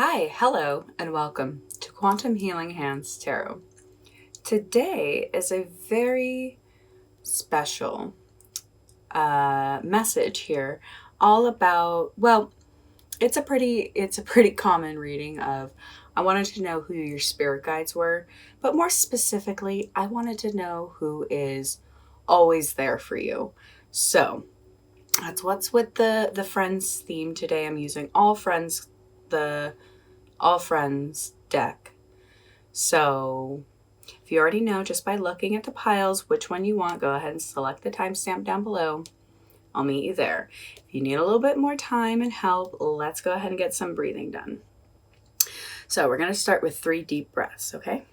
Hi, hello, and welcome to Quantum Healing Hands Tarot. Today is a very special message here, all about, well, it's a pretty common reading of I wanted to know who your spirit guides were, but more specifically, I wanted to know who is always there for you. So that's what's with the friends theme today. I'm using the all friends deck. So if you already know just by looking at the piles which one you want, go ahead and select the timestamp down below. I'll meet you there. If you need a little bit more time and help, let's go ahead and get some breathing done. So we're going to start with 3 deep breaths, okay?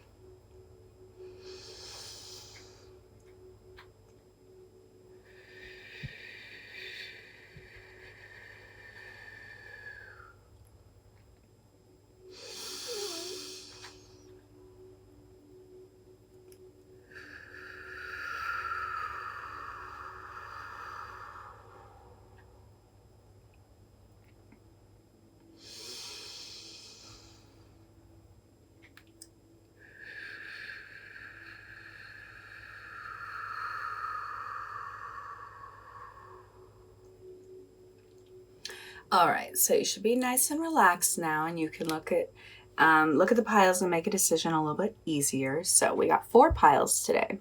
All right, so you should be nice and relaxed now, and you can look at the piles and make a decision a little bit easier. So we got 4 piles today.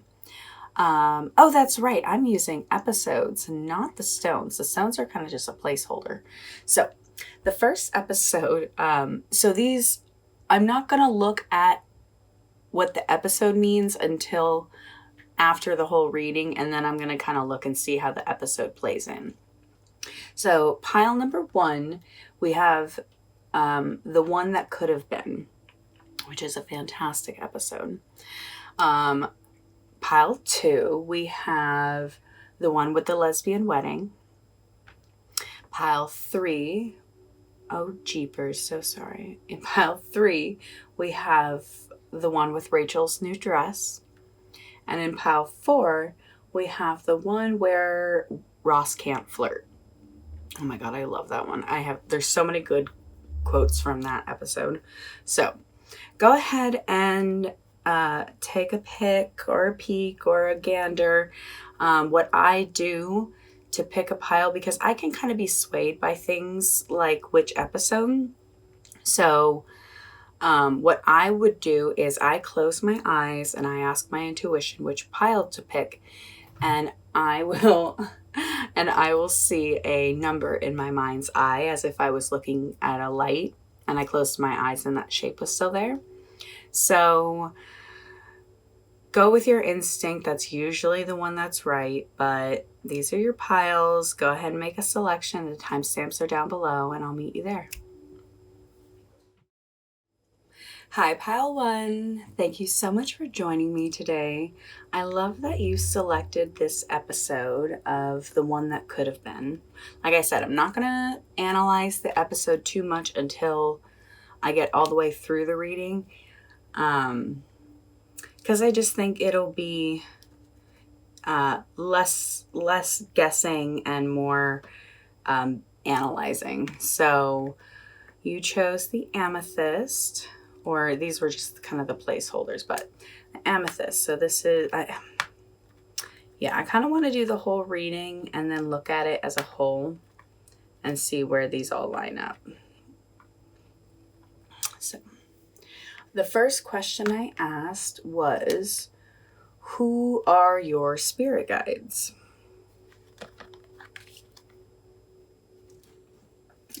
Oh, that's right. I'm using episodes, not the stones. The stones are kind of just a placeholder. So the first episode, so these, I'm not going to look at what the episode means until after the whole reading, and then I'm going to kind of look and see how the episode plays in. So pile number 1, we have the one that could have been, which is a fantastic episode. Pile 2, we have the one with the lesbian wedding. Pile 3, oh jeepers, so sorry. In pile 3, we have the one with Rachel's new dress. And in pile 4, we have the one where Ross can't flirt. Oh my God, I love that one. There's so many good quotes from that episode. So go ahead and take a pick or a peek or a gander. What I do to pick a pile, because I can kind of be swayed by things like which episode. So what I would do is I close my eyes and I ask my intuition which pile to pick, and I will see a number in my mind's eye as if I was looking at a light and I closed my eyes and that shape was still there. So go with your instinct. That's usually the one that's right, but these are your piles. Go ahead and make a selection. The timestamps are down below and I'll meet you there. Hi, Pile 1. Thank you so much for joining me today. I love that you selected this episode of the one that could have been. Like I said, I'm not going to analyze the episode too much until I get all the way through the reading, because I just think it'll be less guessing and more analyzing. So you chose the amethyst, or these were just kind of the placeholders, but the amethyst. So this is, I kind of want to do the whole reading and then look at it as a whole and see where these all line up. So the first question I asked was, who are your spirit guides?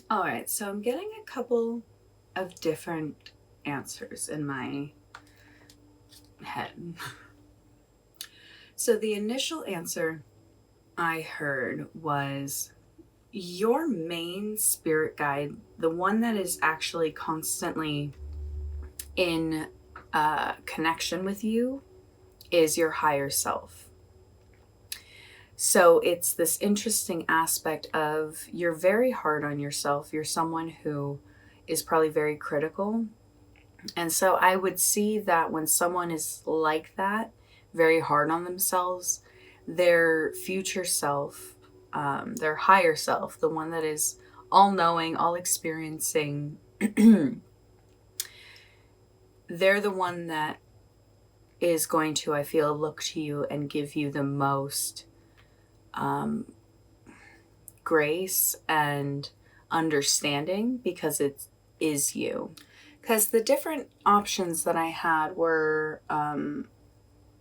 All right, so I'm getting a couple of different answers in my head. So the initial answer I heard was your main spirit guide, the one that is actually constantly in connection with you, is your higher self. So it's this interesting aspect of you're very hard on yourself. You're someone who is probably very critical. And so I would see that when someone is like that, very hard on themselves, their future self, their higher self, the one that is all knowing, all experiencing, they're the one that is going to, I feel, look to you and give you the most grace and understanding, because it is you. Because the different options that I had were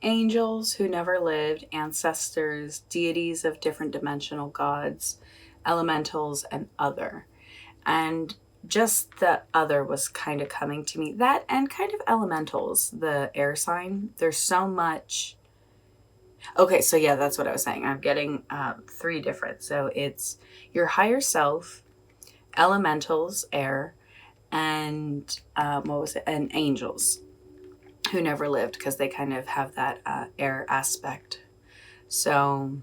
angels who never lived, ancestors, deities of different dimensional gods, elementals, and other. And just the other was kind of coming to me. That and kind of elementals, the air sign. There's so much. Okay, so yeah, that's what I was saying. I'm getting 3 different. So it's your higher self, elementals, air, and what was it? And angels who never lived, because they kind of have that air aspect. So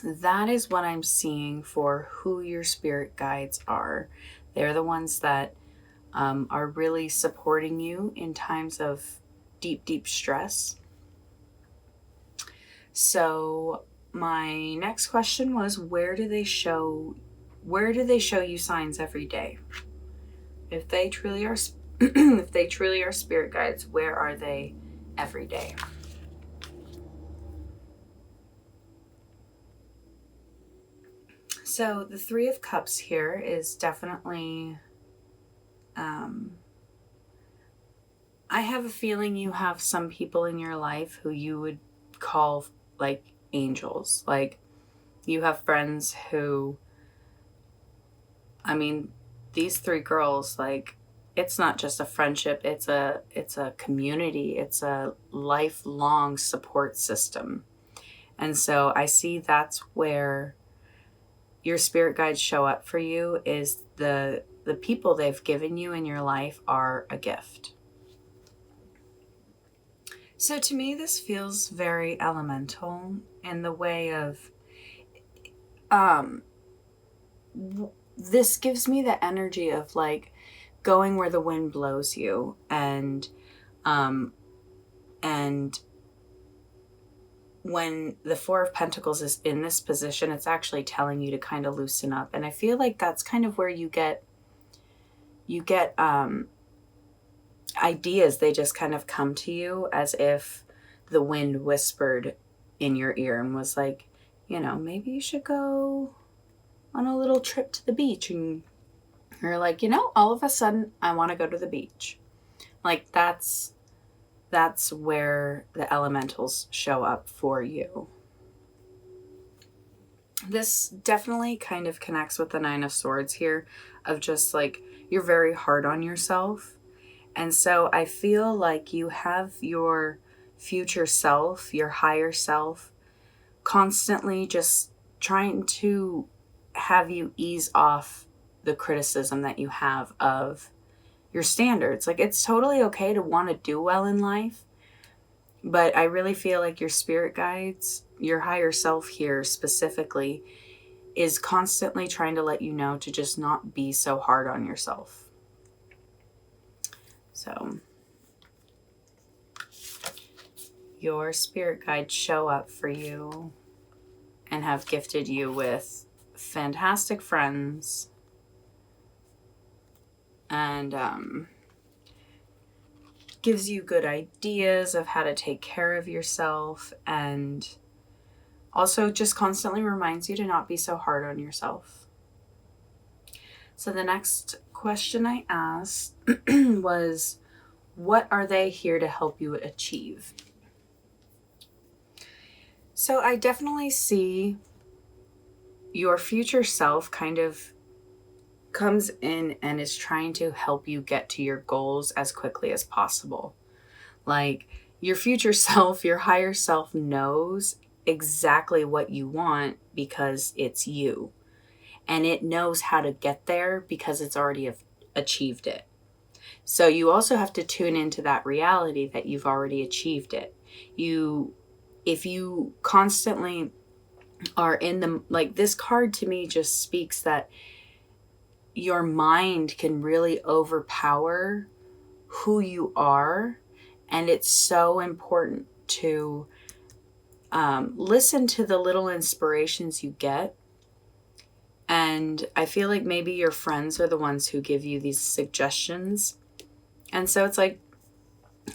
that is what I'm seeing for who your spirit guides are. They're the ones that are really supporting you in times of deep, deep stress. So my next question was, where do they show you signs every day? If they truly are if they truly are spirit guides, where are they every day? So the 3 of Cups here is definitely, I have a feeling you have some people in your life who you would call like angels. Like, you have friends who, I mean, these 3 girls, like, it's not just a friendship, it's a community, it's a lifelong support system. And so I see that's where your spirit guides show up for you, is the people they've given you in your life are a gift. So to me, this feels very elemental in the way of, this gives me the energy of like going where the wind blows you, and when the 4 of Pentacles is in this position, it's actually telling you to kind of loosen up. And I feel like that's kind of where you get ideas. They just kind of come to you as if the wind whispered in your ear and was like, maybe you should go on a little trip to the beach. And you're like, all of a sudden I want to go to the beach. Like, that's where the elementals show up for you. This definitely kind of connects with the 9 of Swords here, of just like, you're very hard on yourself. And so I feel like you have your future self, your higher self, constantly just trying to have you ease off the criticism that you have of your standards. Like, it's totally okay to want to do well in life, but I really feel like your spirit guides, your higher self here specifically, is constantly trying to let you know to just not be so hard on yourself. So your spirit guides show up for you and have gifted you with fantastic friends, and gives you good ideas of how to take care of yourself, and also just constantly reminds you to not be so hard on yourself. So the next question I asked was, what are they here to help you achieve? So I definitely see your future self kind of comes in and is trying to help you get to your goals as quickly as possible. Like, your future self, your higher self, knows exactly what you want because it's you. And it knows how to get there because it's already achieved it. So you also have to tune into that reality that you've already achieved it. If you constantly are in the, like, this card to me just speaks that your mind can really overpower who you are. And it's so important to listen to the little inspirations you get. And I feel like maybe your friends are the ones who give you these suggestions. And so it's like,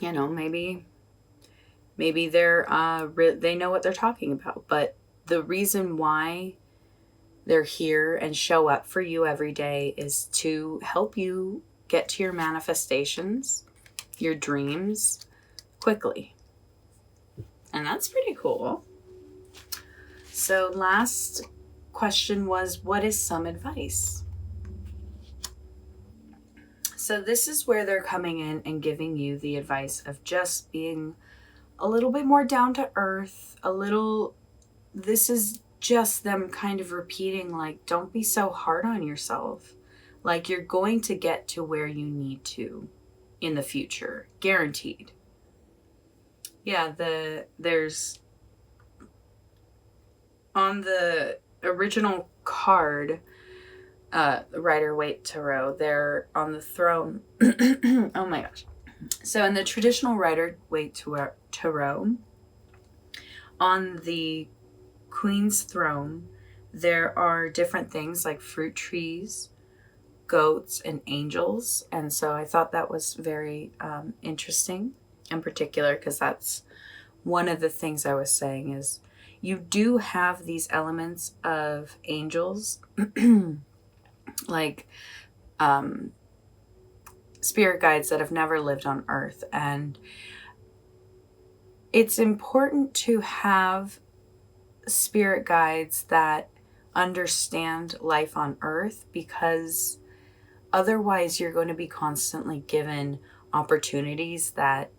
You know, maybe they're they know what they're talking about, but the reason why they're here and show up for you every day is to help you get to your manifestations, your dreams quickly. And that's pretty cool. So last question was, what is some advice? So this is where they're coming in and giving you the advice of just being a little bit more down to earth, this is just them kind of repeating, like, don't be so hard on yourself. Like, you're going to get to where you need to in the future, guaranteed. Yeah, there's on the original card, Rider Waite Tarot, they're on the throne. Oh my gosh. So in the traditional Rider Waite Tarot, on the Queen's throne, there are different things like fruit trees, goats, and angels. And so I thought that was very interesting in particular, because that's one of the things I was saying is you do have these elements of angels, like spirit guides that have never lived on earth. And it's important to have spirit guides that understand life on earth, because otherwise you're going to be constantly given opportunities that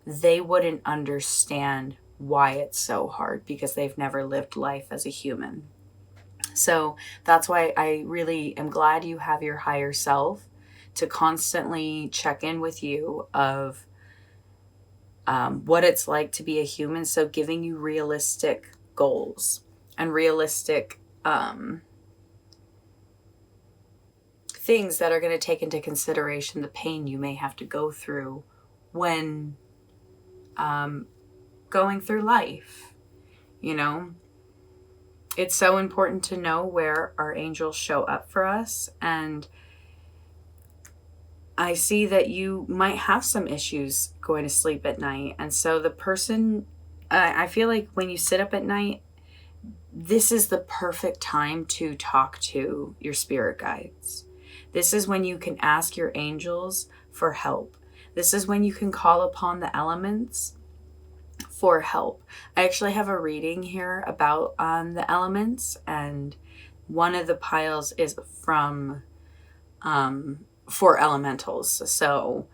they wouldn't understand why it's so hard, because they've never lived life as a human. So that's why I really am glad you have your higher self to constantly check in with you of what it's like to be a human. So giving you realistic goals and realistic things that are going to take into consideration the pain you may have to go through when going through life. You know, it's so important to know where our angels show up for us. And I see that you might have some issues going to sleep at night. And so the person, I feel like when you sit up at night, this is the perfect time to talk to your spirit guides. This is when you can ask your angels for help. This is when you can call upon the elements for help. I actually have a reading here about the elements, and one of the piles is from 4 elementals. So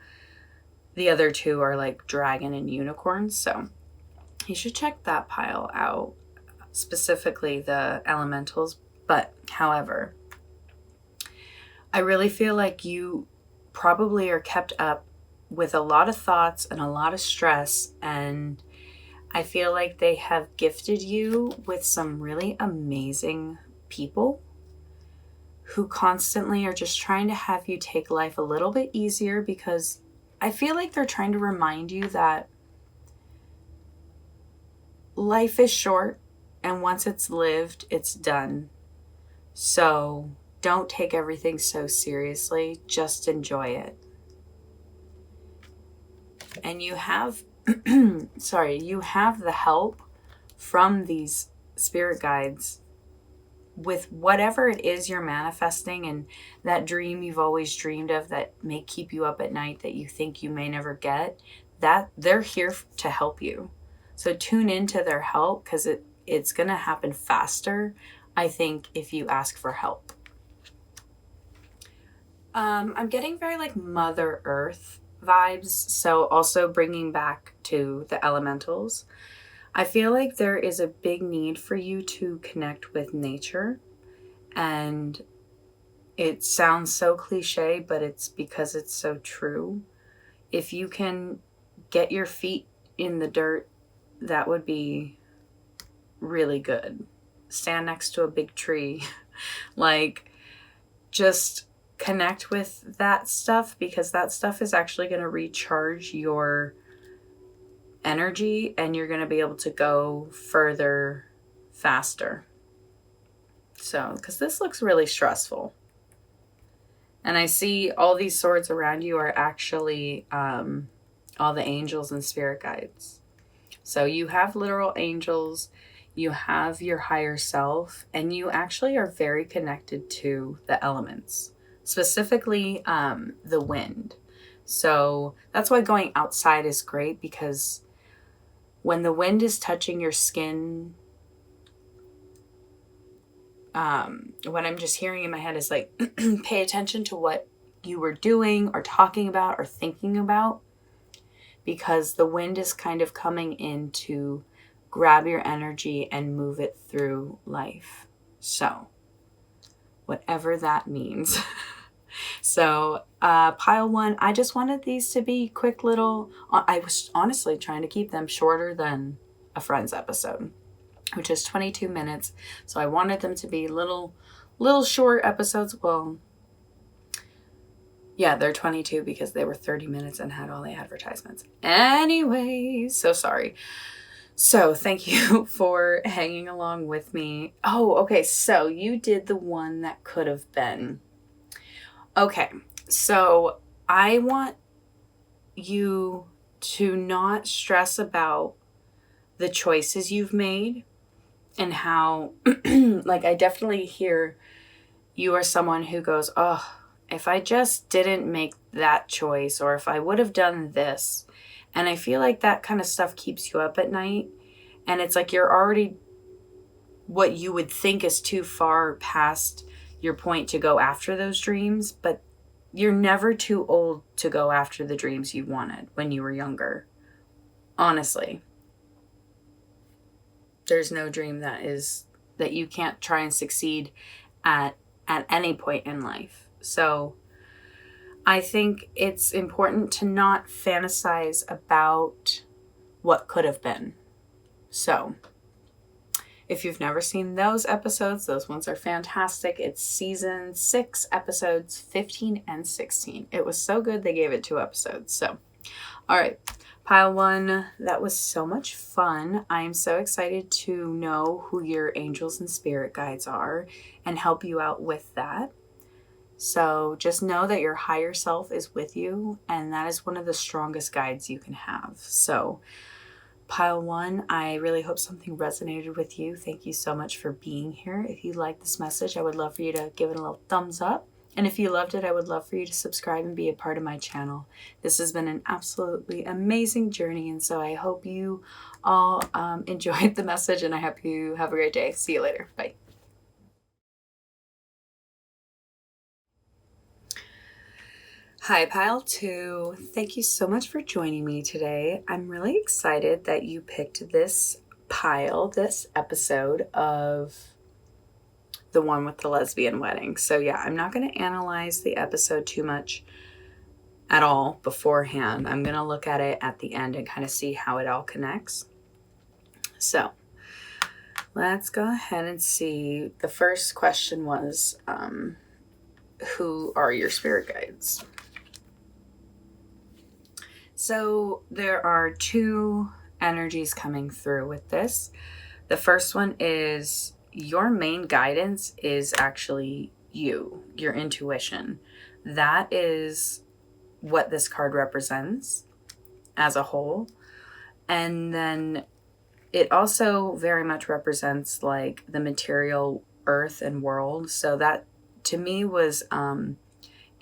the other 2 are like dragon and unicorns. So you should check that pile out, specifically the elementals. But however, I really feel like you probably are kept up with a lot of thoughts and a lot of stress, and I feel like they have gifted you with some really amazing people who constantly are just trying to have you take life a little bit easier, because I feel like they're trying to remind you that life is short, and once it's lived, it's done. So don't take everything so seriously. Just enjoy it. And you have, you have the help from these spirit guides with whatever it is you're manifesting, and that dream you've always dreamed of that may keep you up at night that you think you may never get, that they're here to help you. So tune into their help, because it's going to happen faster, I think, if you ask for help. I'm getting very like Mother Earth vibes. So also bringing back to the elementals, I feel like there is a big need for you to connect with nature. And it sounds so cliche, but it's because it's so true. If you can get your feet in the dirt, that would be really good. Stand next to a big tree. Like, just connect with that stuff, because that stuff is actually going to recharge your energy, and you're going to be able to go further faster. So, because this looks really stressful. And I see all these swords around you are actually all the angels and spirit guides. So you have literal angels, you have your higher self, and you actually are very connected to the elements, specifically the wind. So that's why going outside is great, because when the wind is touching your skin, what I'm just hearing in my head is like, pay attention to what you were doing or talking about or thinking about, because the wind is kind of coming in to grab your energy and move it through life. So, whatever that means. So, pile one, I just wanted these to be quick little, I was honestly trying to keep them shorter than a Friends episode, which is 22 minutes. So I wanted them to be little short episodes. Well, yeah, they're 22 because they were 30 minutes and had all the advertisements. Anyway, so sorry. So thank you for hanging along with me. Oh, okay. So you did the one that could have been. Okay. So I want you to not stress about the choices you've made and how, like, I definitely hear you are someone who goes, oh, if I just didn't make that choice, or if I would have done this. And I feel like that kind of stuff keeps you up at night. And it's like you're already what you would think is too far past your point to go after those dreams. But you're never too old to go after the dreams you wanted when you were younger. Honestly. There's no dream that you can't try and succeed at any point in life. So I think it's important to not fantasize about what could have been. So if you've never seen those episodes, those ones are fantastic. It's season 6, episodes 15 and 16. It was so good they gave it 2 episodes. So, all right. Pile 1, that was so much fun. I'm so excited to know who your angels and spirit guides are and help you out with that. So just know that your higher self is with you, and that is one of the strongest guides you can have. So pile 1, I really hope something resonated with you. Thank you so much for being here. If you like this message, I would love for you to give it a little thumbs up. And if you loved it, I would love for you to subscribe and be a part of my channel. This has been an absolutely amazing journey, and so I hope you all enjoyed the message, and I hope you have a great day. See you later. Bye. Hi, Pile 2. Thank you so much for joining me today. I'm really excited that you picked this episode of the one with the lesbian wedding. So yeah, I'm not going to analyze the episode too much at all beforehand. I'm going to look at it at the end and kind of see how it all connects. So let's go ahead and see. The first question was, who are your spirit guides? So there are 2 energies coming through with this. The first one is your main guidance is actually you, your intuition. That is what this card represents as a whole. And then it also very much represents like the material earth and world. So that to me was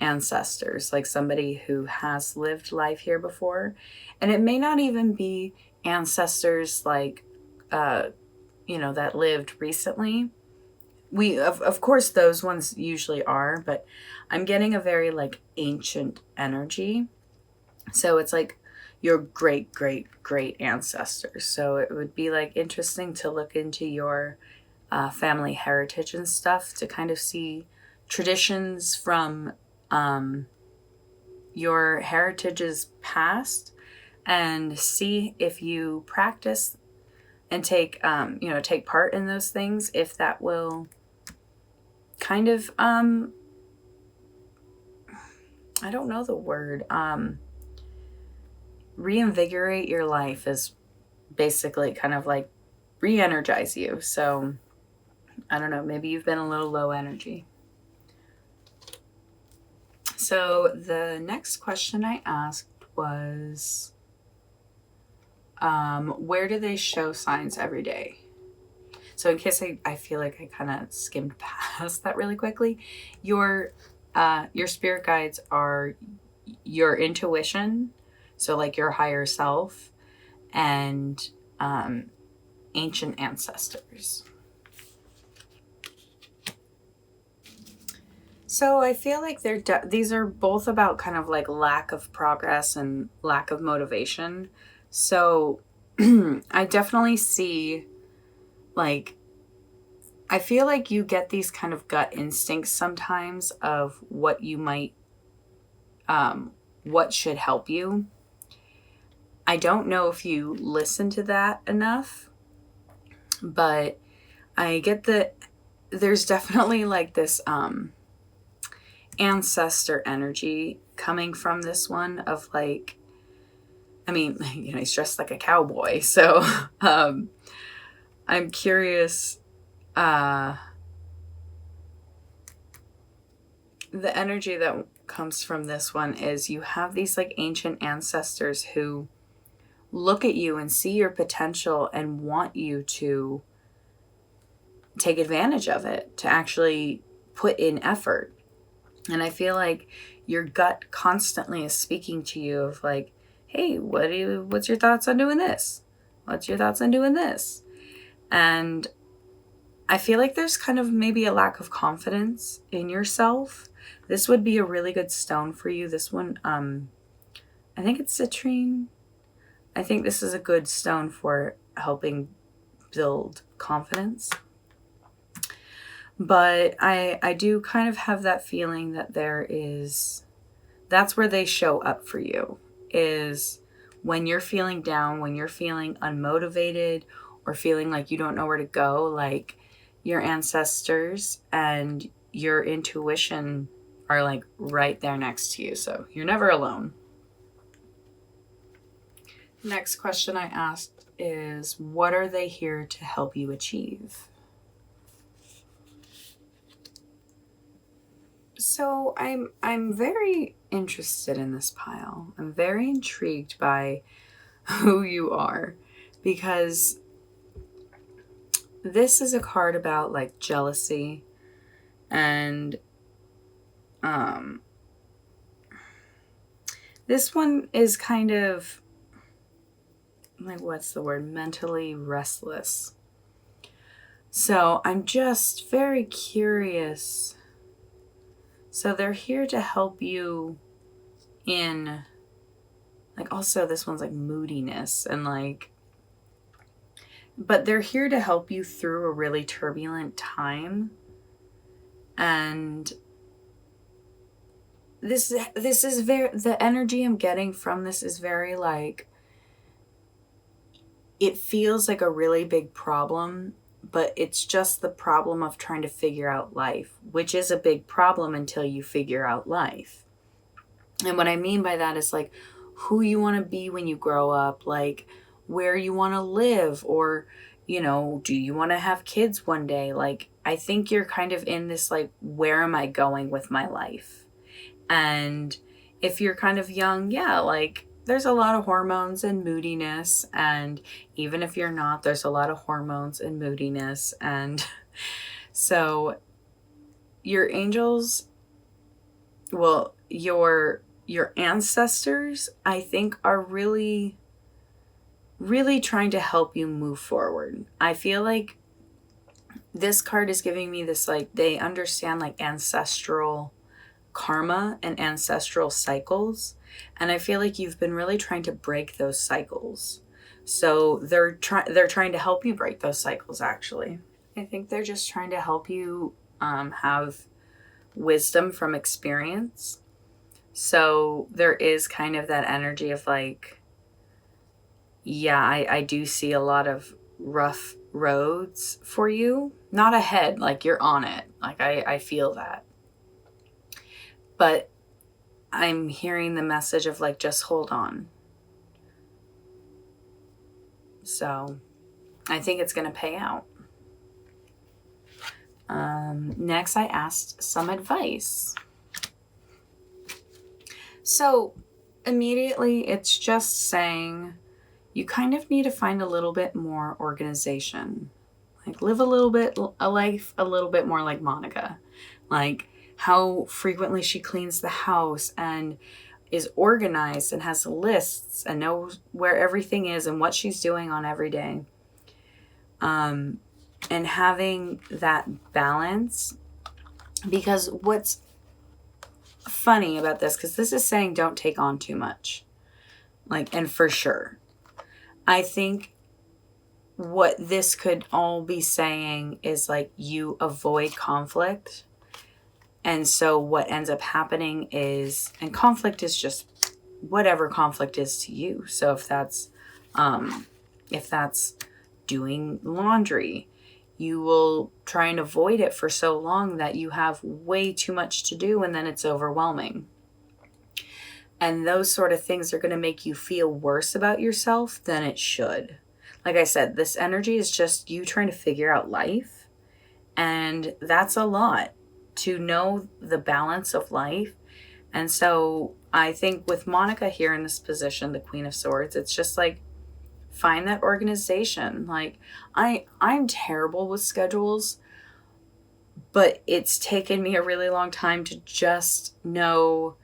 ancestors, like somebody who has lived life here before. And it may not even be ancestors like that lived recently. We of course those ones usually are, but I'm getting a very like ancient energy. So it's like your great ancestors. So it would be like interesting to look into your family heritage and stuff to kind of see traditions from your heritage's past and see if you practice and take part in those things, if that will kind of I don't know the word, reinvigorate your life, is basically kind of like re-energize you. So I don't know, maybe you've been a little low energy. So the next question I asked was, Where do they show signs every day? So in case I feel like I kind of skimmed past that really quickly, your spirit guides are your intuition, so like your higher self, and ancient ancestors. So I feel like these are both about kind of like lack of progress and lack of motivation. So I definitely see, like, I feel like you get these kind of gut instincts sometimes of what you might, what should help you. I don't know if you listen to that enough, but I get that there's definitely like this ancestor energy coming from this one of like, I mean, you know, he's dressed like a cowboy. So I'm curious. The energy that comes from this one is you have these like ancient ancestors who look at you and see your potential and want you to take advantage of it, to actually put in effort. And I feel like your gut constantly is speaking to you of like, hey, what's your thoughts on doing this? What's your thoughts on doing this? And I feel like there's kind of maybe a lack of confidence in yourself. This would be a really good stone for you. This one, I think it's citrine. I think this is a good stone for helping build confidence. But I do kind of have that feeling that that's where they show up for you, is when you're feeling down, when you're feeling unmotivated or feeling like you don't know where to go, like your ancestors and your intuition are like right there next to you. So you're never alone. Next question I asked is, what are they here to help you achieve? So I'm very interested in this pile. I'm very intrigued by who you are, because this is a card about like jealousy and this one is kind of like, what's the word? Mentally restless. So I'm just very curious. So they're here to help you in, like, also this one's like moodiness and like, but they're here to help you through a really turbulent time. And this is very, the energy I'm getting from this is very like, it feels like a really big problem, but it's just the problem of trying to figure out life, which is a big problem until you figure out life. And what I mean by that is like who you want to be when you grow up, like where you want to live, or, you know, do you want to have kids one day? Like, I think you're kind of in this, like, where am I going with my life? And if you're kind of young, yeah, like there's a lot of hormones and moodiness. And even if you're not, there's a lot of hormones and moodiness. And so your angels, well, your ancestors, I think, are really, really trying to help you move forward. I feel like this card is giving me this, like, they understand like ancestral karma and ancestral cycles. And I feel like you've been really trying to break those cycles. So they're trying to help you break those cycles, actually. I think they're just trying to help you have wisdom from experience. So there is kind of that energy of like, yeah, I do see a lot of rough roads for you. Not ahead, like you're on it. Like I feel that. But I'm hearing the message of like, just hold on. So I think it's going to pay out. Next, I asked some advice. So immediately it's just saying you kind of need to find a little bit more organization. Like live a life a little bit more like Monica. Like how frequently she cleans the house and is organized and has lists and knows where everything is and what she's doing on every day. And having that balance, because what's funny about this, because this is saying don't take on too much. Like, and for sure, I think what this could all be saying is like you avoid conflict. And so what ends up happening is, and conflict is just whatever conflict is to you. So if that's doing laundry, you will try and avoid it for so long that you have way too much to do and then it's overwhelming. And those sort of things are going to make you feel worse about yourself than it should. Like I said, this energy is just you trying to figure out life. And that's a lot to know the balance of life. And so I think with Monica here in this position, the Queen of Swords, it's just like, find that organization. Like I'm terrible with schedules, but it's taken me a really long time to just know,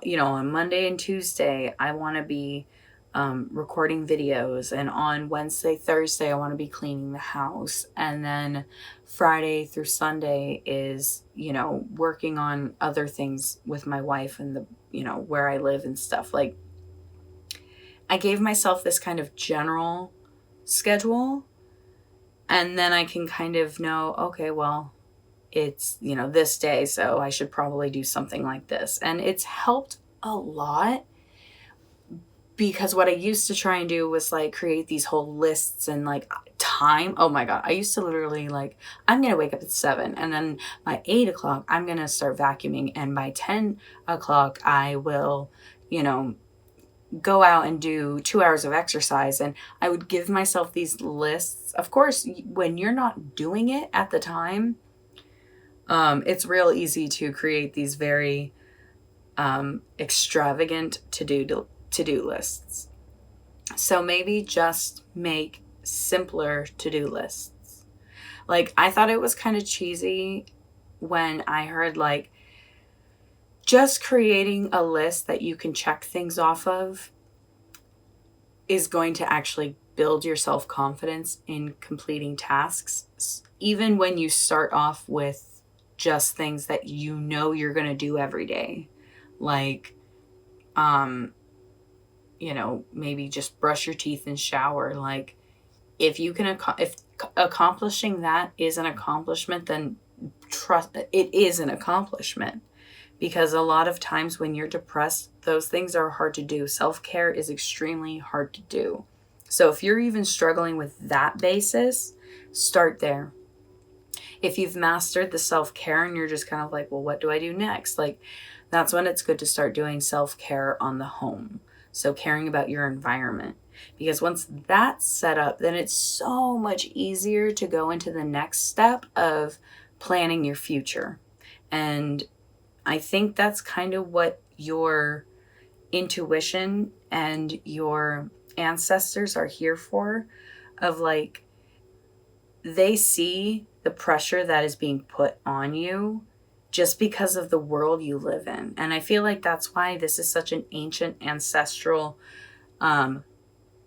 on Monday and Tuesday, I want to be recording videos. And on Wednesday, Thursday, I want to be cleaning the house. And then Friday through Sunday is, working on other things with my wife and where I live and stuff. Like I gave myself this kind of general schedule. And then I can kind of know, okay, well, it's, this day, so I should probably do something like this. And it's helped a lot because what I used to try and do was like create these whole lists and like time. Oh my God. I used to literally like, I'm going to wake up at 7 and then by 8 o'clock, I'm going to start vacuuming. And by 10 o'clock, I will, go out and do 2 hours of exercise. And I would give myself these lists. Of course, when you're not doing it at the time, it's real easy to create these very extravagant to-do lists. So maybe just make simpler to-do lists. Like I thought it was kind of cheesy when I heard like just creating a list that you can check things off of is going to actually build your self-confidence in completing tasks, even when you start off with just things that you're going to do every day. Like, maybe just brush your teeth and shower. Like, if accomplishing that is an accomplishment, then trust it is an accomplishment. Because a lot of times when you're depressed, those things are hard to do. Self-care is extremely hard to do. So if you're even struggling with that basis, start there. If you've mastered the self-care and you're just kind of like, well, what do I do next? Like, that's when it's good to start doing self-care on the home. So caring about your environment. Because once that's set up, then it's so much easier to go into the next step of planning your future. And I think that's kind of what your intuition and your ancestors are here for, of like, they see the pressure that is being put on you just because of the world you live in. And I feel like that's why this is such an ancient ancestral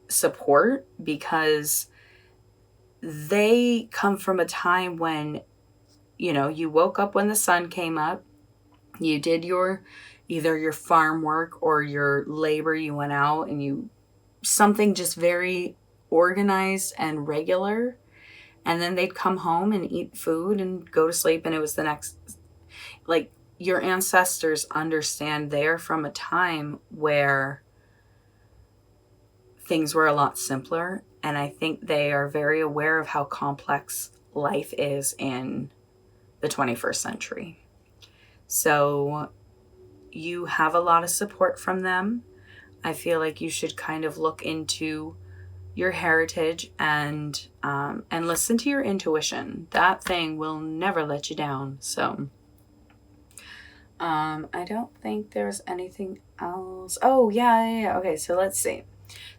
support, because they come from a time when, you woke up when the sun came up. You did either your farm work or your labor. You went out and something just very organized and regular. And then they'd come home and eat food and go to sleep. And it was the next, like, your ancestors understand they're from a time where things were a lot simpler. And I think they are very aware of how complex life is in the 21st century. So you have a lot of support from them. I feel like you should kind of look into your heritage and listen to your intuition. That thing will never let you down. So I don't think there's anything else. Oh, yeah. Okay, so let's see.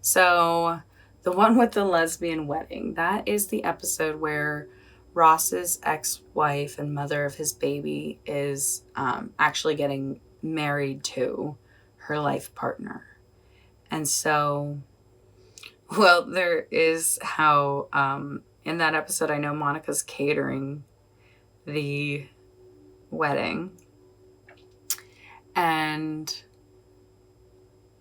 So the one with the lesbian wedding. That is the episode where Ross's ex-wife and mother of his baby is actually getting married to her life partner. And so, well, there is how in that episode, I know Monica's catering the wedding. And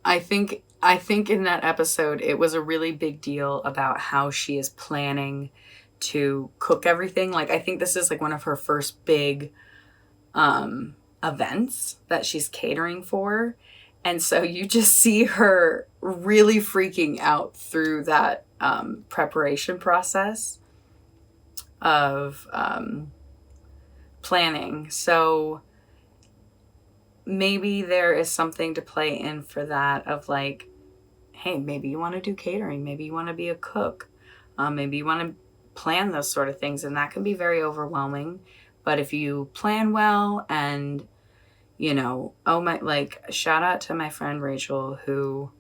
I think in that episode, it was a really big deal about how she is planning to cook everything. Like, I think this is like one of her first big events that she's catering for. And so you just see her really freaking out through that preparation process of planning. So maybe there is something to play in for that of like, hey, maybe you want to do catering. Maybe you want to be a cook. Maybe you want to plan those sort of things. And that can be very overwhelming. But if you plan well and, you know, like shout out to my friend Rachel, who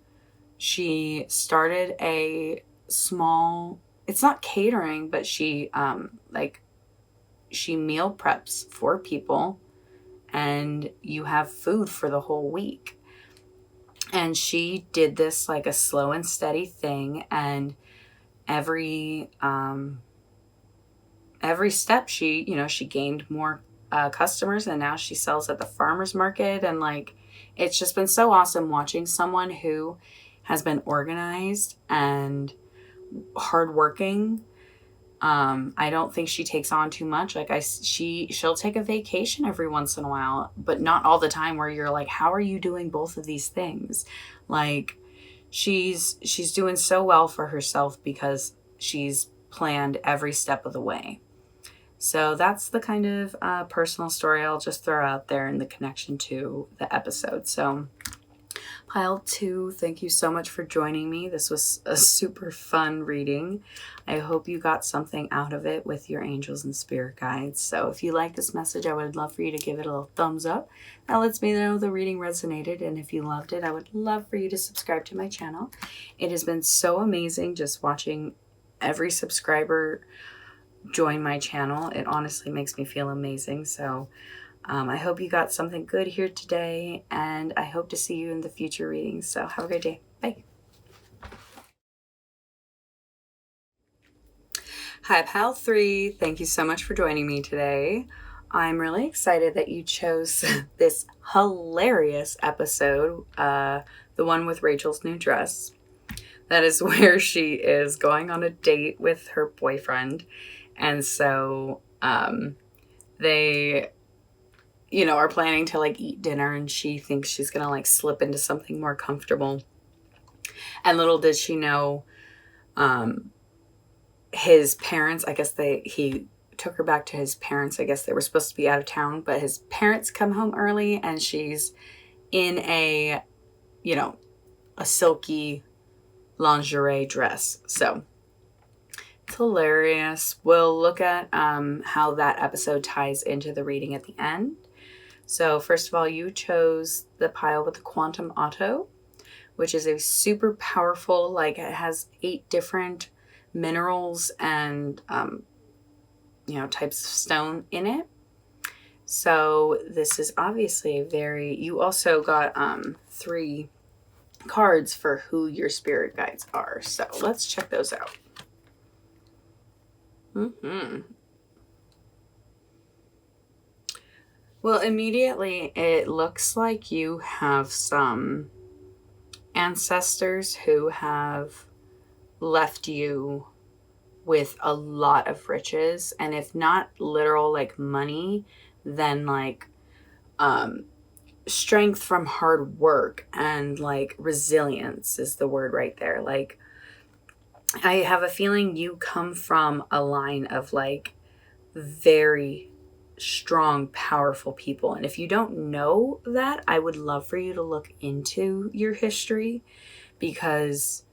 she started a small, it's not catering, but she meal preps for people and you have food for the whole week. And she did this like a slow and steady thing. And every step she gained more customers, and now she sells at the farmer's market. And like, it's just been so awesome watching someone who has been organized and hardworking. I don't think she takes on too much. Like she'll take a vacation every once in a while, but not all the time, where you're like, how are you doing both of these things? Like she's doing so well for herself because she's planned every step of the way. So that's the kind of personal story I'll just throw out there in the connection to the episode. So Pile 2, thank you so much for joining me. This was a super fun reading. I hope you got something out of it with your angels and spirit guides. So if you like this message, I would love for you to give it a little thumbs up. That lets me know the reading resonated. And if you loved it, I would love for you to subscribe to my channel. It has been so amazing just watching every subscriber join my channel. It honestly makes me feel amazing. So I hope you got something good here today, and I hope to see you in the future readings. So have a great day. Bye. Hi, Pal 3. Thank you so much for joining me today. I'm really excited that you chose this hilarious episode, the one with Rachel's new dress. That is where she is going on a date with her boyfriend. And so they are planning to like eat dinner, and she thinks she's gonna like slip into something more comfortable. And little did she know, his parents, I guess he took her back to his parents. I guess they were supposed to be out of town, but his parents come home early, and she's in a silky lingerie dress. So it's hilarious. We'll look at how that episode ties into the reading at the end. So first of all, you chose the pile with the Quantum Auto, which is a super powerful, like it has 8 different minerals and, types of stone in it. So this is obviously you also got 3 cards for who your spirit guides are. So let's check those out. Well, immediately it looks like you have some ancestors who have left you with a lot of riches, and if not literal like money, then like strength from hard work, and like resilience is the word right there. Like I have a feeling you come from a line of like very strong, powerful people. And if you don't know that, I would love for you to look into your history, because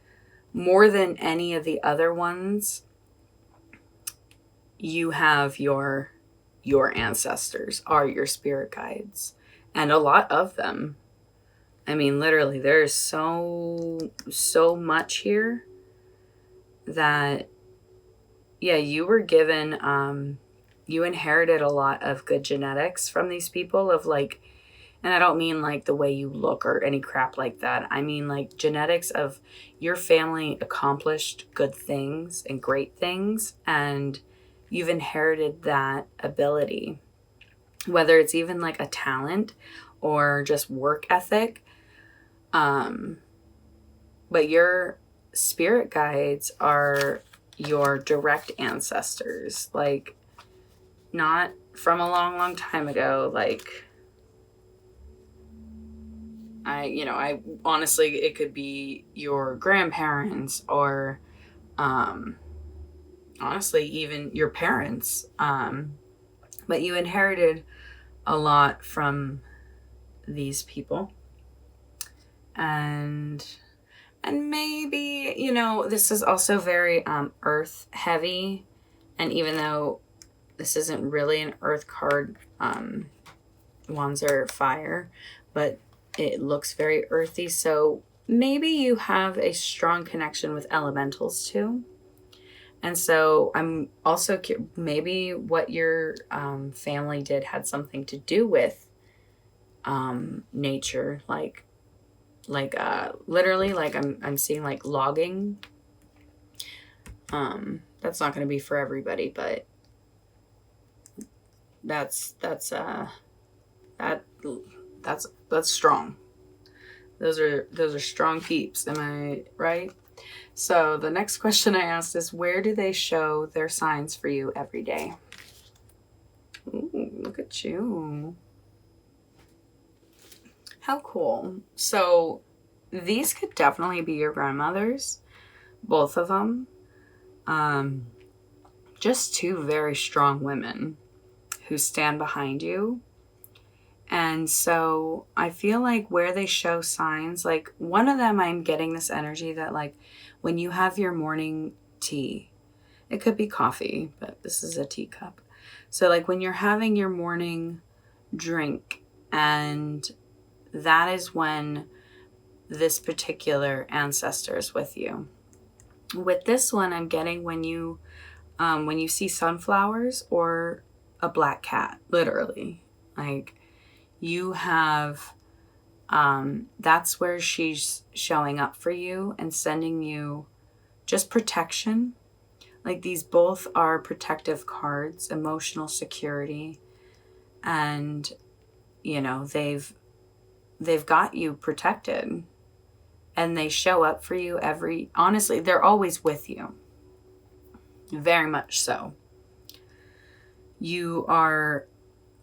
more than any of the other ones, you have your ancestors are your spirit guides, and a lot of them. I mean, literally, there's so much here. that, yeah, you were given, you inherited a lot of good genetics from these people of like, and I don't mean like the way you look or any crap like that. I mean like genetics of your family accomplished good things and great things, and you've inherited that ability, whether it's even like a talent or just work ethic. But your spirit guides are your direct ancestors, like not from a long, long time ago. Like I honestly, it could be your grandparents or, honestly, even your parents. But you inherited a lot from these people. And maybe, this is also very earth heavy. And even though this isn't really an earth card, wands are fire, but it looks very earthy. So maybe you have a strong connection with elementals too. And so I'm also maybe what your family did had something to do with nature, like literally, like I'm seeing like logging. That's not going to be for everybody, but that's strong. Those are strong peeps. Am I right? So the next question I asked is, where do they show their signs for you every day? Ooh, look at you. How cool. So these could definitely be your grandmothers, both of them. Just two very strong women who stand behind you. And so I feel like where they show signs, like one of them, I'm getting this energy that like when you have your morning tea, it could be coffee, but this is a teacup. So like when you're having your morning drink, and that is when this particular ancestor is with you. With this one, I'm getting when you see sunflowers or a black cat, literally, like you have, that's where she's showing up for you and sending you just protection. Like these both are protective cards, emotional security, and they've got you protected, and they show up for you honestly, they're always with you. Very much so. You are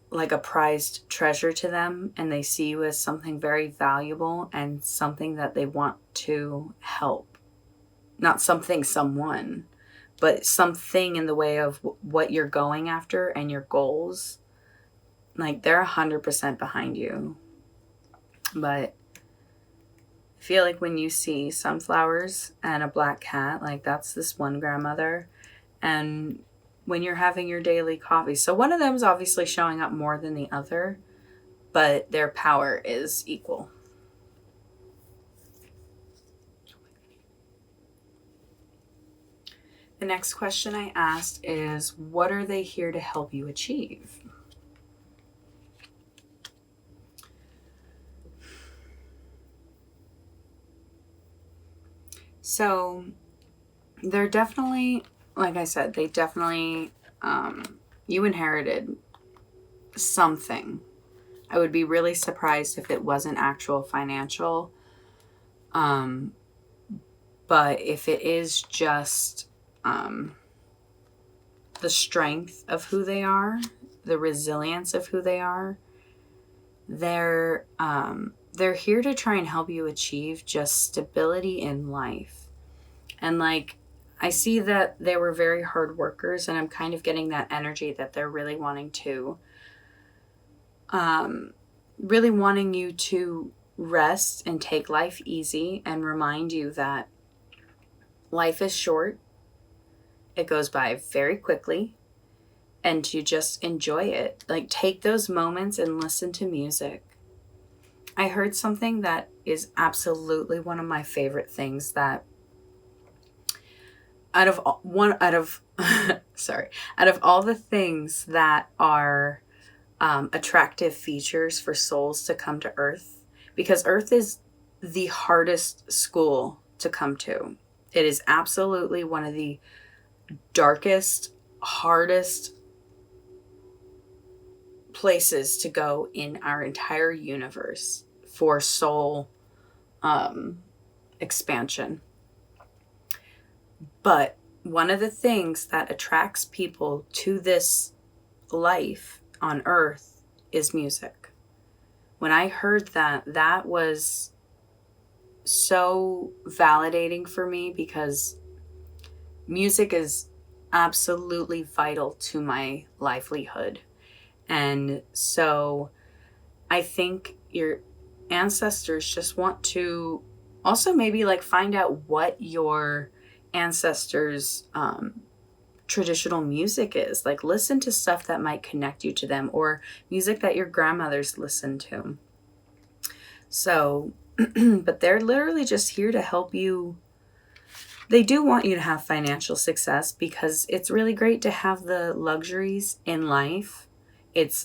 like a prized treasure to them, and they see you as something very valuable and something that they want to help. Not someone, but something in the way of what you're going after and your goals. Like they're 100% behind you. But I feel like when you see sunflowers and a black cat, like that's this one grandmother. And when you're having your daily coffee, so one of them is obviously showing up more than the other, but their power is equal. The next question I asked is, what are they here to help you achieve? So they're definitely, like I said, they definitely, you inherited something. I would be really surprised if it wasn't actual financial. But if it is just the strength of who they are, the resilience of who they are, they're here to try and help you achieve just stability in life. And like, I see that they were very hard workers, and I'm kind of getting that energy that they're really wanting you to rest and take life easy, and remind you that life is short. It goes by very quickly, and to just enjoy it. Like take those moments and listen to music. I heard something that is absolutely one of my favorite things that sorry, out of all the things that are attractive features for souls to come to Earth, because Earth is the hardest school to come to. It is absolutely one of the darkest, hardest places to go in our entire universe for soul expansion. But one of the things that attracts people to this life on Earth is music. When I heard that, that was so validating for me, because music is absolutely vital to my livelihood. And so I think your ancestors just want to also maybe like find out what your ancestors' traditional music is. Like, listen to stuff that might connect you to them, or music that your grandmothers listened to. So, but they're literally just here to help you. They do want you to have financial success, because it's really great to have the luxuries in life.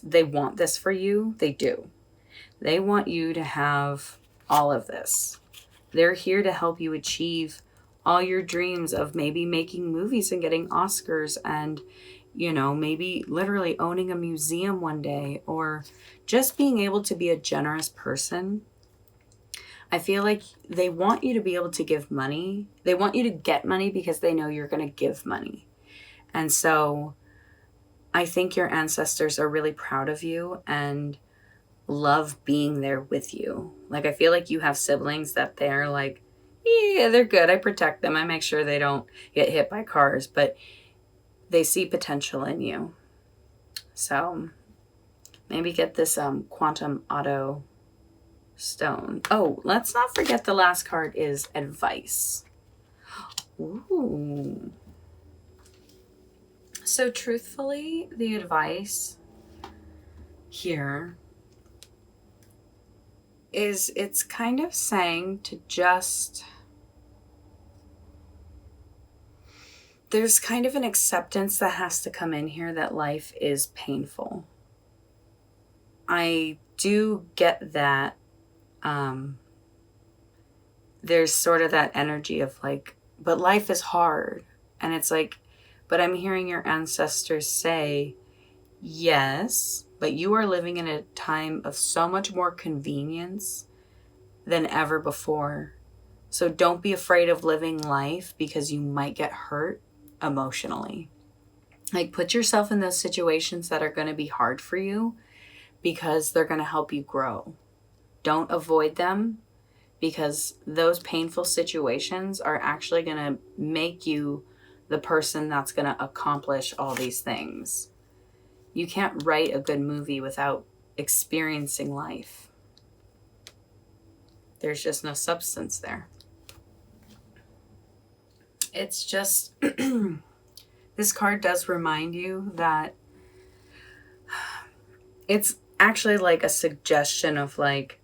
They want this for you. They do. They want you to have all of this. They're here to help you achieve all your dreams of maybe making movies and getting Oscars, and, you know, maybe literally owning a museum one day, or just being able to be a generous person. I feel like they want you to be able to give money. They want you to get money because they know you're going to give money. And so I think your ancestors are really proud of you and love being there with you. Like, I feel like you have siblings that they're like, yeah, they're good. I protect them. I make sure they don't get hit by cars, but they see potential in you. So maybe get this quantum auto stone. Oh, let's not forget the last card is advice. Ooh. So truthfully, the advice here is, it's kind of saying to just, there's kind of an acceptance that has to come in here that life is painful. I do get that. There's sort of that energy of like, but life is hard. And it's like, but I'm hearing your ancestors say, yes, but you are living in a time of so much more convenience than ever before. So don't be afraid of living life, because you might get hurt emotionally. Like, put yourself in those situations that are going to be hard for you, because they're going to help you grow. Don't avoid them, because those painful situations are actually going to make you the person that's going to accomplish all these things. You can't write a good movie without experiencing life. There's just no substance there. It's just, this card does remind you that it's actually like a suggestion of like,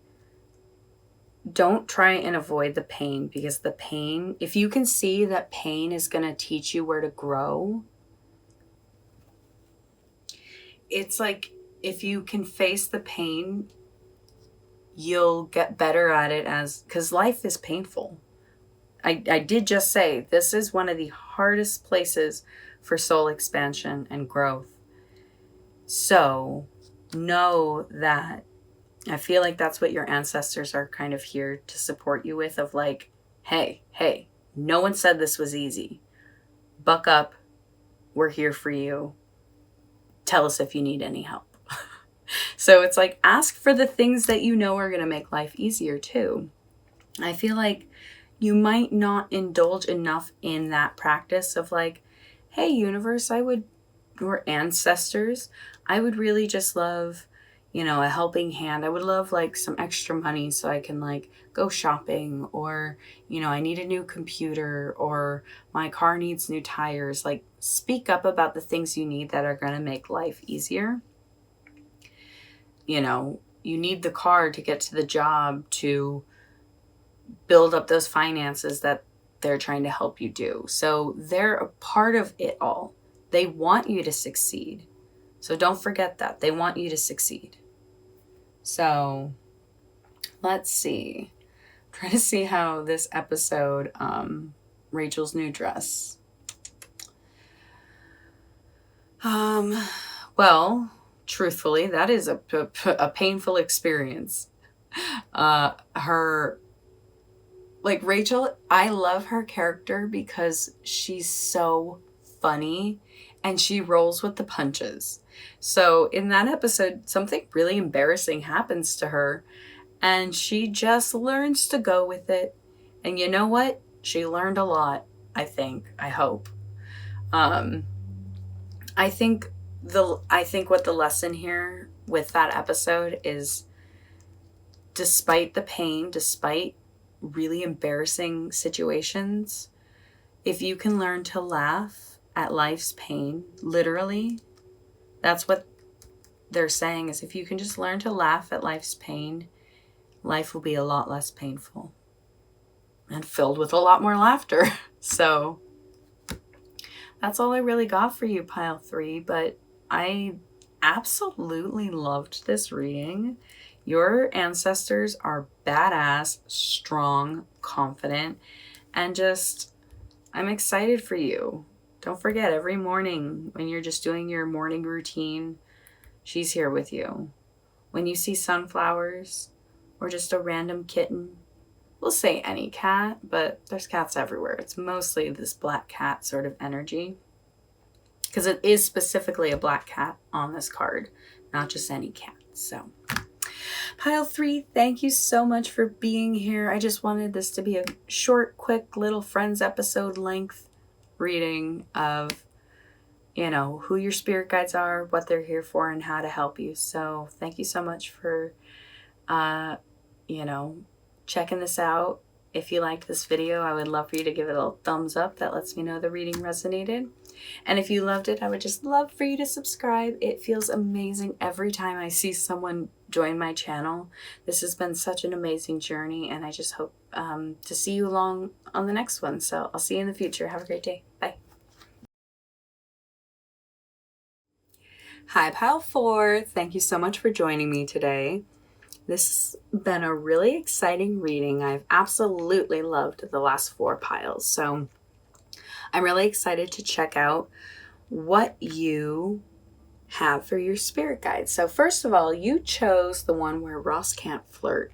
don't try and avoid the pain, because the pain, if you can see that pain is going to teach you where to grow, it's like, if you can face the pain, you'll get better at it, because life is painful. I did just say this is one of the hardest places for soul expansion and growth. So know that I feel like that's what your ancestors are kind of here to support you with, of like, hey, no one said this was easy. Buck up. We're here for you. Tell us if you need any help. So it's like, ask for the things that you know are going to make life easier too. I feel like you might not indulge enough in that practice of like, hey, universe, or ancestors, I would really just love, a helping hand. I would love like some extra money so I can like go shopping, or, I need a new computer, or my car needs new tires. Like, speak up about the things you need that are going to make life easier. You need the car to get to the job, to build up those finances that they're trying to help you do. So they're a part of it all. They want you to succeed. So don't forget that. They want you to succeed. So let's see. I'm trying to see how this episode, Rachel's new dress. Well, truthfully, that is a painful experience. Rachel, I love her character because she's so funny and she rolls with the punches. So in that episode, something really embarrassing happens to her and she just learns to go with it. And you know what? She learned a lot, I think. I hope. I think what the lesson here with that episode is, despite the pain, despite really embarrassing situations, if you can learn to laugh at life's pain, literally, that's what they're saying, is if you can just learn to laugh at life's pain, life will be a lot less painful and filled with a lot more laughter. So that's all I really got for you, pile 3, but I absolutely loved this reading. Your ancestors are badass, strong, confident, and just, I'm excited for you. Don't forget, every morning when you're just doing your morning routine, she's here with you. When you see sunflowers or just a random kitten, we'll say any cat, but there's cats everywhere. It's mostly this black cat sort of energy, because it is specifically a black cat on this card, not just any cat. So pile 3, thank you so much for being here. I just wanted this to be a short, quick little Friends episode length reading of, who your spirit guides are, what they're here for, and how to help you. So thank you so much for, checking this out. If you liked this video, I would love for you to give it a thumbs up. That lets me know the reading resonated. And if you loved it, I would just love for you to subscribe. It feels amazing every time I see someone join my channel. This has been such an amazing journey, and I just hope to see you along on the next one. So I'll see you in the future. Have a great day. Bye. Hi, pile 4. Thank you so much for joining me today. This has been a really exciting reading. I've absolutely loved the last 4 piles. So I'm really excited to check out what you have for your spirit guides. So first of all, you chose the one where Ross can't flirt.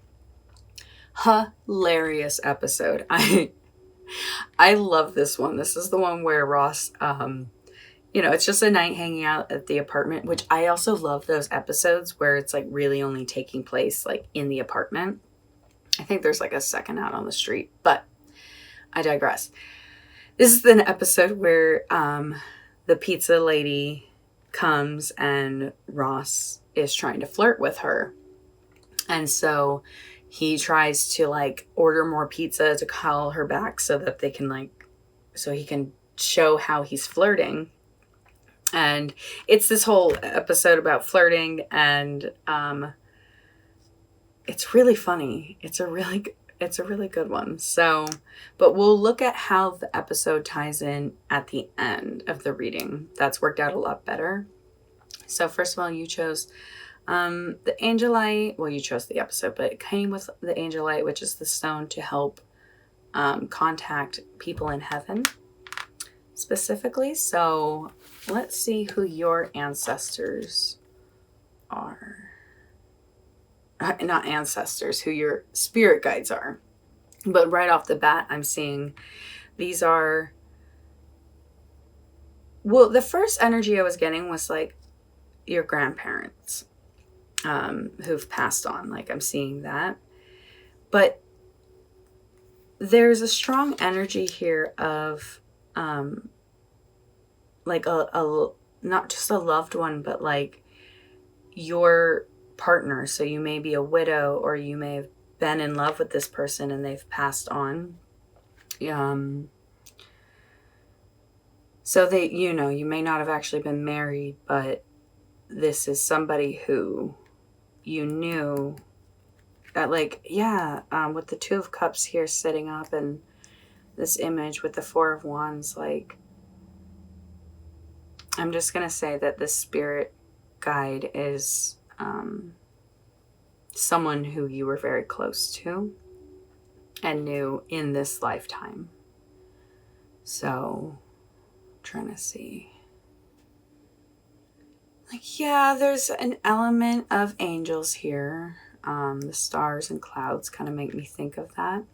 Hilarious episode. I love this one. This is the one where Ross, it's just a night hanging out at the apartment, which I also love those episodes where it's like really only taking place like in the apartment. I think there's like a second out on the street, but I digress. This is an episode where the pizza lady comes and Ross is trying to flirt with her. And so he tries to like order more pizza to call her back so that they can so he can show how he's flirting. And it's this whole episode about flirting, and it's really funny. It's a really good one. So, but we'll look at how the episode ties in at the end of the reading. That's worked out a lot better. So first of all, you chose the Angelite. Well, you chose the episode, but it came with the Angelite, which is the stone to help contact people in heaven specifically. So let's see who your ancestors are. Not ancestors, who your spirit guides are. But right off the bat, I'm seeing these are... Well, the first energy I was getting was like your grandparents who've passed on. Like I'm seeing that. But there's a strong energy here of like a not just a loved one, but like your partner. So you may be a widow, or you may have been in love with this person and they've passed on. So they, you may not have actually been married, but this is somebody who you knew that with the 2 of Cups here sitting up, and this image with the Four of Wands, like, I'm just going to say that the spirit guide is someone who you were very close to and knew in this lifetime. So, trying to see. Like, yeah, there's an element of angels here. The stars and clouds kind of make me think of that.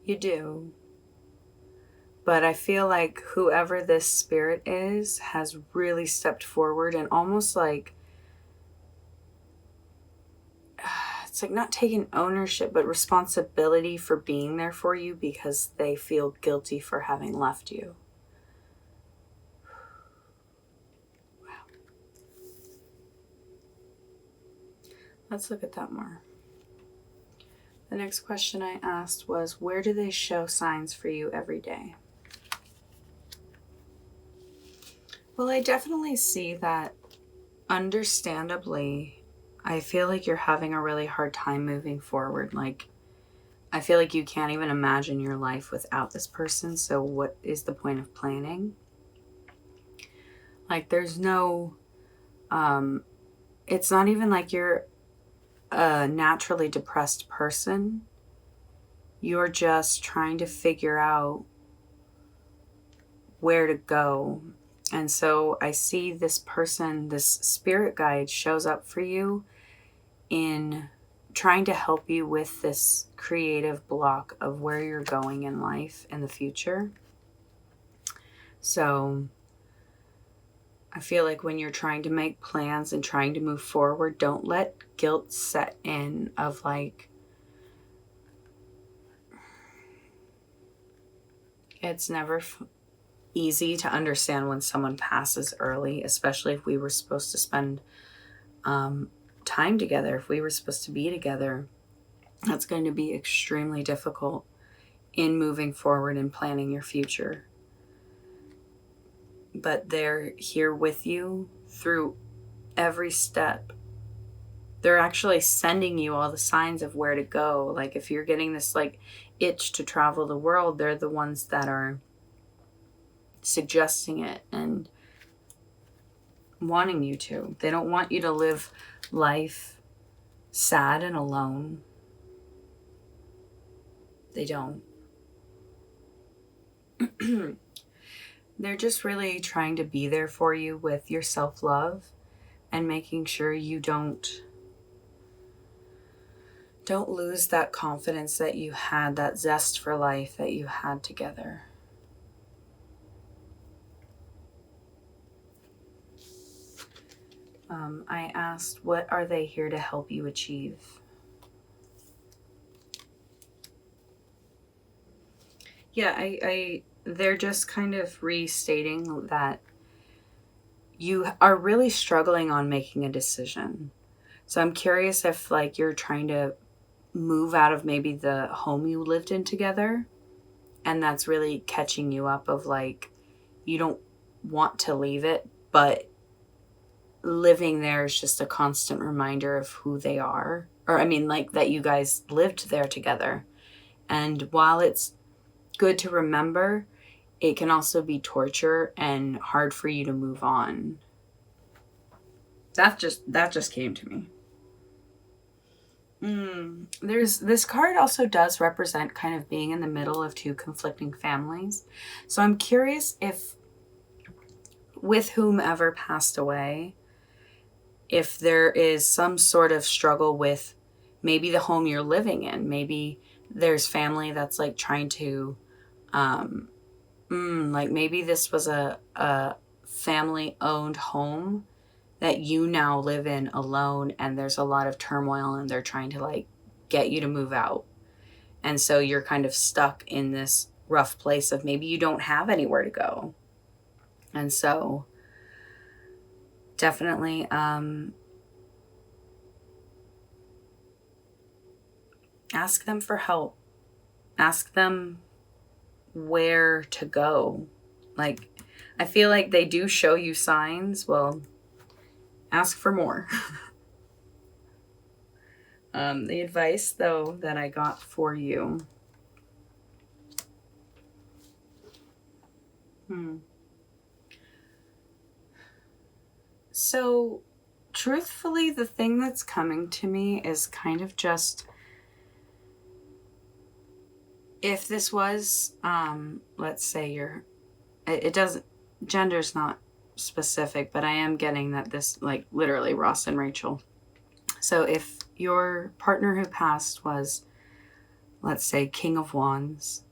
You do. But I feel like whoever this spirit is has really stepped forward and almost like, it's like not taking ownership, but responsibility for being there for you because they feel guilty for having left you. Wow. Let's look at that more. The next question I asked was, where do they show signs for you every day? Well, I definitely see that, understandably, I feel like you're having a really hard time moving forward. Like, I feel like you can't even imagine your life without this person. So what is the point of planning? Like, there's no, it's not even like you're a naturally depressed person. You're just trying to figure out where to go. And so I see this person, this spirit guide, shows up for you in trying to help you with this creative block of where you're going in life in the future. So I feel like when you're trying to make plans and trying to move forward, don't let guilt set in of like, it's never easy to understand when someone passes early, especially if we were supposed to spend time together, if we were supposed to be together. That's going to be extremely difficult in moving forward and planning your future. But they're here with you through every step. They're actually sending you all the signs of where to go. Like if you're getting this like itch to travel the world, they're the ones that are suggesting it and wanting you to. They don't want you to live life sad and alone. They don't. They're just really trying to be there for you with your self-love and making sure you don't lose that confidence that you had, that zest for life that you had together. I asked, what are they here to help you achieve? Yeah, they're just kind of restating that you are really struggling on making a decision. So I'm curious if like you're trying to move out of maybe the home you lived in together, and that's really catching you up of like, you don't want to leave it, but living there is just a constant reminder of who they are. Or I mean like that you guys lived there together. And while it's good to remember, it can also be torture and hard for you to move on. That just came to me. This card also does represent kind of being in the middle of two conflicting families. So I'm curious if with whomever passed away, if there is some sort of struggle with maybe the home you're living in. Maybe there's family that's like trying to, like maybe this was a family owned home that you now live in alone, and there's a lot of turmoil and they're trying to like get you to move out. And so you're kind of stuck in this rough place of maybe you don't have anywhere to go. And so definitely ask them for help. Ask them where to go. Like, I feel like they do show you signs. Well, ask for more. The advice, though, that I got for you. So, truthfully, the thing that's coming to me is kind of just, if this was, let's say it doesn't, gender's not specific, but I am getting that this, like, literally Ross and Rachel. So if your partner who passed was, let's say, King of Wands,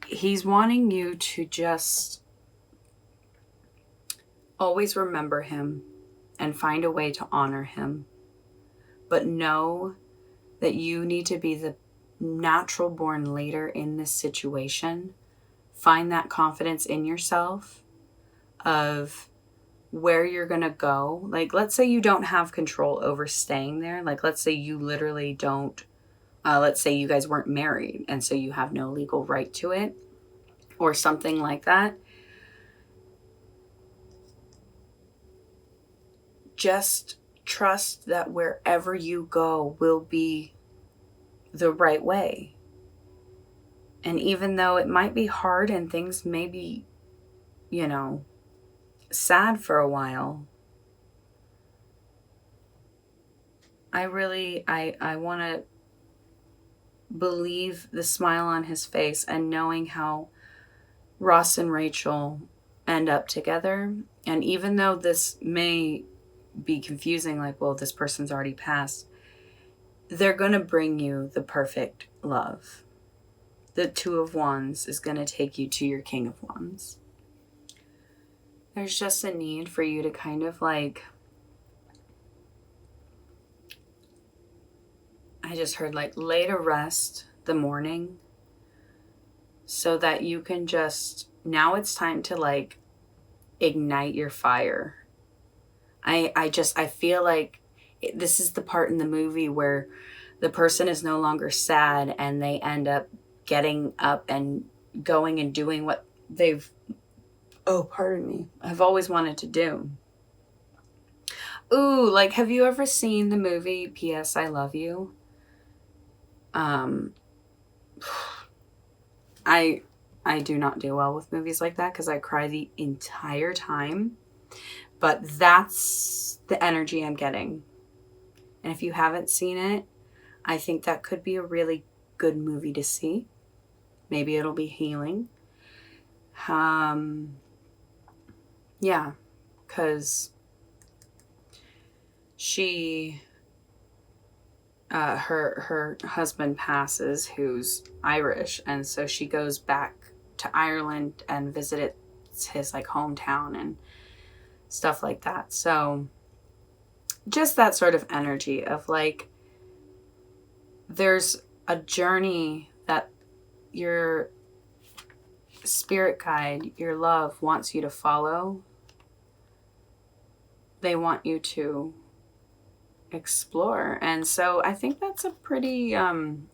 he's wanting you to just always remember him and find a way to honor him. But know that you need to be the natural born leader in this situation. Find that confidence in yourself of where you're going to go. Like, let's say you don't have control over staying there. Like, let's say you literally don't, let's say you guys weren't married and so you have no legal right to it or something like that. Just trust that wherever you go will be the right way. And even though it might be hard and things may be, sad for a while, I want to believe the smile on his face and knowing how Ross and Rachel end up together. And even though this may be confusing, like, well, this person's already passed, they're going to bring you the perfect love. The Two of Wands is going to take you to your King of Wands. There's just a need for you to kind of like, I just heard like lay to rest the morning so that you can just, now it's time to like ignite your fire. I feel like this is the part in the movie where the person is no longer sad and they end up getting up and going and doing what they've, I've always wanted to do. Ooh, like, have you ever seen the movie P.S. I Love You? I do not do well with movies like that because I cry the entire time. But that's the energy I'm getting. And if you haven't seen it, I think that could be a really good movie to see. Maybe it'll be healing. Yeah, because her husband passes, who's Irish, and so she goes back to Ireland and visits his like hometown and stuff like that. So just that sort of energy of like, there's a journey that your spirit guide, your love wants you to follow. They want you to explore. And so I think that's a pretty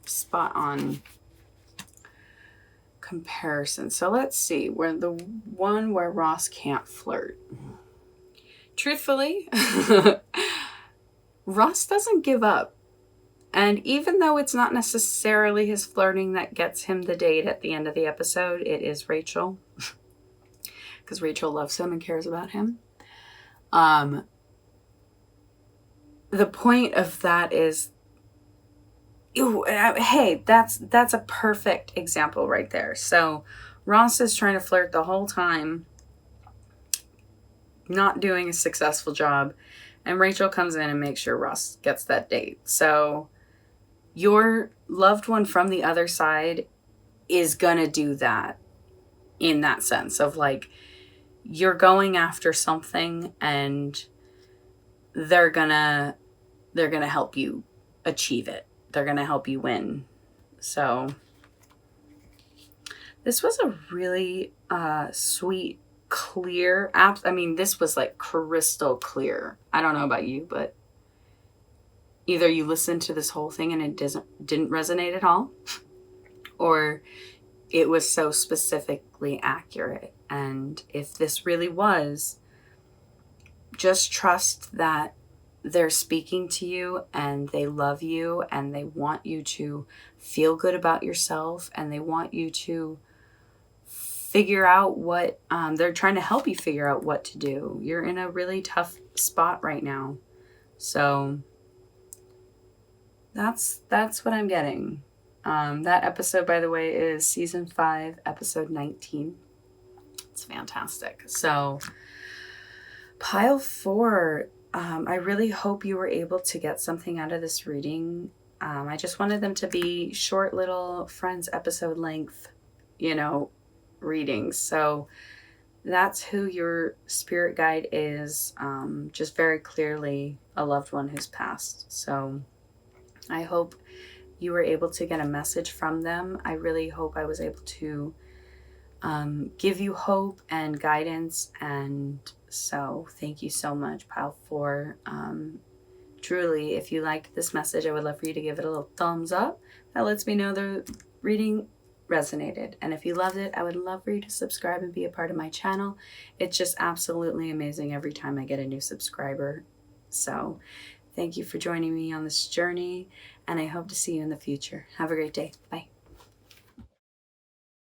spot on comparison. So let's see, where the one where Ross can't flirt. Truthfully, Ross doesn't give up. And even though it's not necessarily his flirting that gets him the date at the end of the episode, it is Rachel. Because Rachel loves him and cares about him. The point of that is, hey, that's a perfect example right there. So Ross is trying to flirt the whole time, not doing a successful job, and Rachel comes in and makes sure Ross gets that date. So your loved one from the other side is gonna do that, in that sense of like, you're going after something and they're gonna help you achieve it. They're gonna help you win. So this was a really sweet, clear app. I mean, this was like crystal clear. I don't know about you, but either you listened to this whole thing and it didn't resonate at all, or it was so specifically accurate. And if this really was, just trust that they're speaking to you and they love you and they want you to feel good about yourself and they want you to figure out what they're trying to help you figure out what to do. You're in a really tough spot right now. So that's what I'm getting. That episode, by the way, is season 5, episode 19. It's fantastic. So pile 4, I really hope you were able to get something out of this reading. I just wanted them to be short little Friends episode length, readings. So that's who your spirit guide is, just very clearly a loved one who's passed. So I hope you were able to get a message from them. I really hope I was able to give you hope and guidance. And so thank you so much, Pile 4. Truly, if you liked this message, I would love for you to give it a little thumbs up. That lets me know the reading resonated. And if you loved it, I would love for you to subscribe and be a part of my channel. It's just absolutely amazing every time I get a new subscriber. So thank you for joining me on this journey, and I hope to see you in the future. Have a great day. Bye.